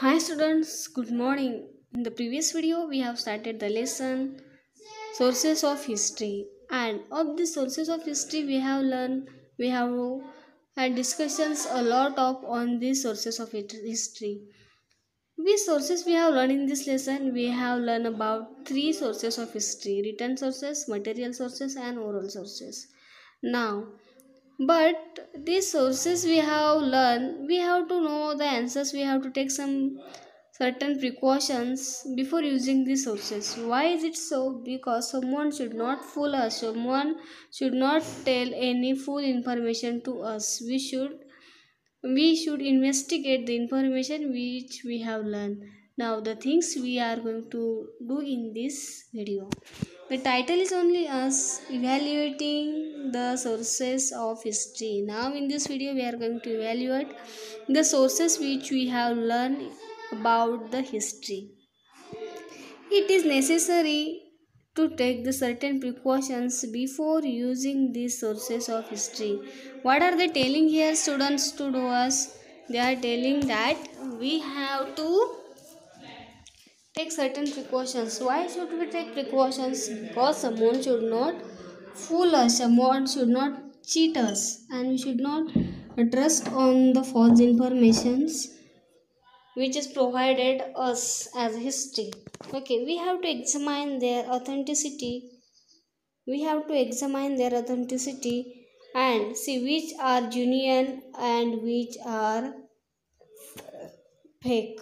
Hi students, good morning. In the previous video, we have started the lesson Sources of History, and of the sources of history we have had discussions a lot of on the sources of history. Which sources we have learned in this lesson? We have learned about three sources of history: written sources, material sources, and oral sources. Now, but these sources we have learned, we have to know the answers, we have to take some certain precautions before using these sources. Why is it so? Because someone should not fool us, someone should not tell any full information to us. We should investigate the information which we have learned. Now the things we are going to do in this video. The title is only us evaluating the sources of history. Now in this video we are going to evaluate the sources which we have learned about the history. It is necessary to take the certain precautions before using these sources of history. What are they telling here, students, to do us? They are telling that we have to take certain precautions. Why should we take precautions? Because someone should not fool us, someone should not cheat us, and we should not trust on the false informations which is provided us as history. Okay, we have to examine their authenticity. We have to examine their authenticity and see which are genuine and which are fake.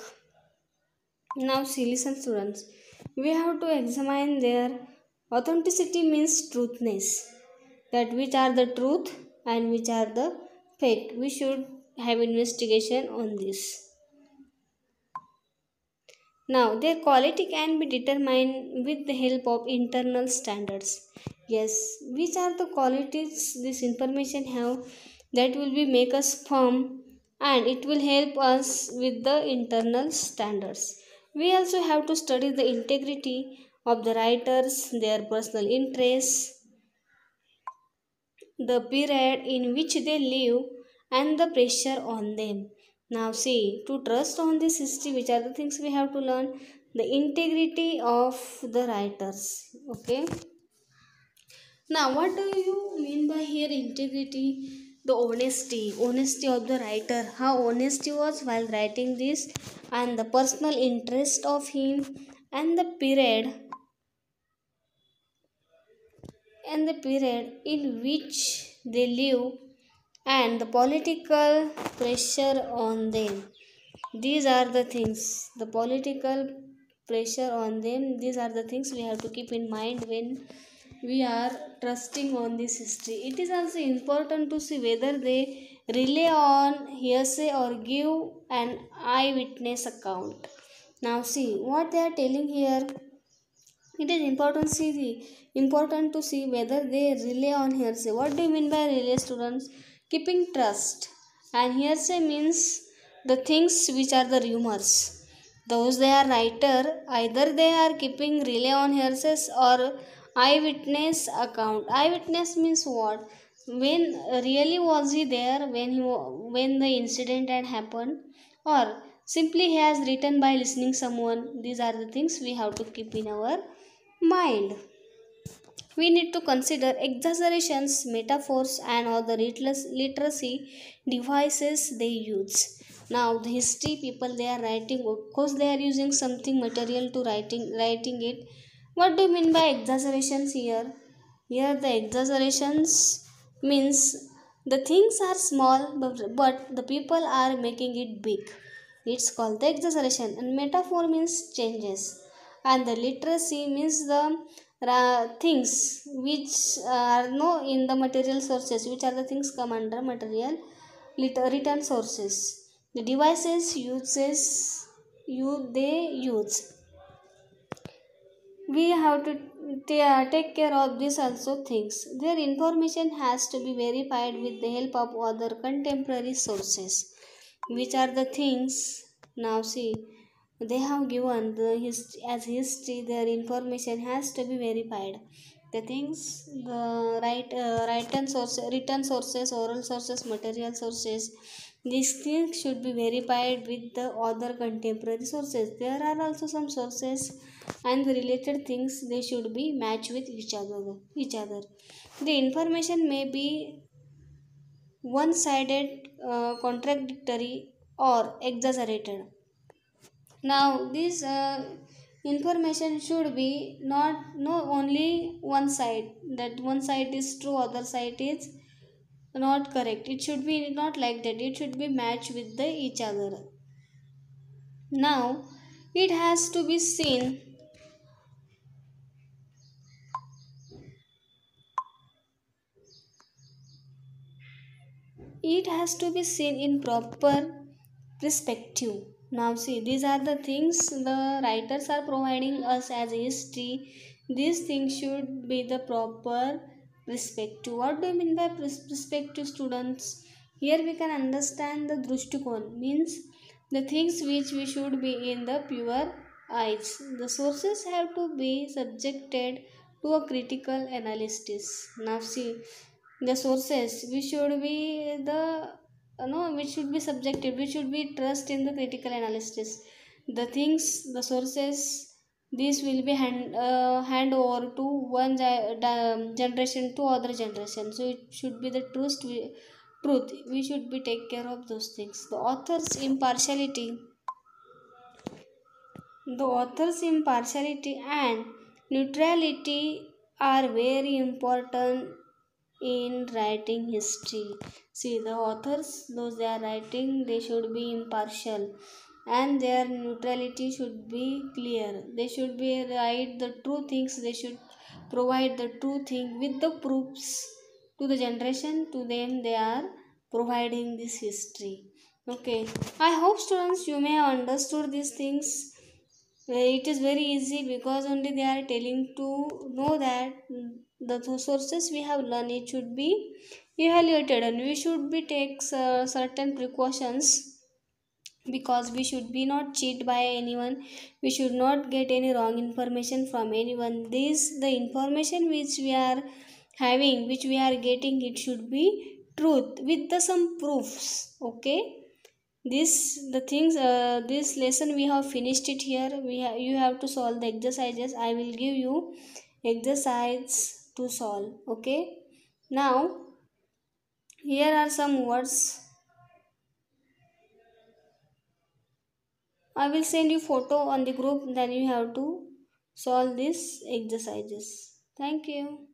Now, see, listen, students. We have to examine their authenticity means truthness. That which are the truth and which are the fake. We should have investigation on this. Now, their quality can be determined with the help of internal standards. Yes, which are the qualities this information have that will be make us firm, and it will help us with the internal standards. We also have to study the integrity of the writers, their personal interests, the period in which they live, and the pressure on them. Now, see, to trust on this history, which are the things we have to learn? The integrity of the writers. Okay. Now, what do you mean by here integrity? The honesty of the writer. How honest he was while writing this, and the personal interest of him, and the period in which they live, and the political pressure on them. These are the things, the political pressure on them, these are the things we have to keep in mind when we are trusting on this history. It is also important to see whether they rely on hearsay or give an eyewitness account. Now see what they are telling here. It is important to see whether they rely on hearsay. What do you mean by relay, students? Keeping trust. And hearsay means the things which are the rumors. Those they are writer, either they are keeping rely on hearsays or eyewitness account. Eyewitness means what? When really was he there when the incident had happened, or simply he has written by listening someone. These are the things we have to keep in our mind. We need to consider exaggerations, metaphors, and other literacy devices they use. Now, the history people they are writing, of course, they are using something material to writing it. What do you mean by exaggerations here? Here, the exaggerations means the things are small, but the people are making it big. It's called the exaggeration. And metaphor means changes, and the literacy means the things which are no in the material sources, which are the things come under material written sources. The devices uses you they use. We have to take care of this also things. Their information has to be verified with the help of other contemporary sources. Which are the things? Now see, they have given as history. Their information has to be verified. The things, the written sources, oral sources, material sources, These things should be verified with the other contemporary sources. There are also some sources and the related things they should be matched with each other. The information may be one-sided, contradictory, or exaggerated. Now, this information should be not only one side, that one side is true, other side is not correct. It should be not like that. It should be matched with the each other. Now, it has to be seen. It has to be seen in proper perspective. Now, see, these are the things the writers are providing us as a history. These things should be the proper perspective. What do you mean by perspective, students? Here we can understand the drushtikon, means the things which we should be in the pure eyes. The sources have to be subjected to a critical analysis. Now, see, the sources we should be the no we should be subjective, we should be trust in the critical analysis. The things, the sources, this will be hand over to generation to other generation, so it should be the truth we should be take care of those things. The author's impartiality and neutrality are very important in writing history. See, the authors, those they are writing, they should be impartial and their neutrality should be clear. They should be write the true things, they should provide the true thing with the proofs to the generation, to them they are providing this history. Okay, I hope students you may have understood these things. It is very easy because only they are telling to know that the sources we have learned it should be evaluated and we should be take certain precautions because we should be not cheat by anyone, we should not get any wrong information from anyone. This the information which we are having, which we are getting, it should be truth with the some proofs. Okay, this the things this lesson we have finished it here. You have to solve the exercises. I will give you exercise to solve. Okay, now here are some words. I will send you photo on the group, then you have to solve these exercises. Thank you.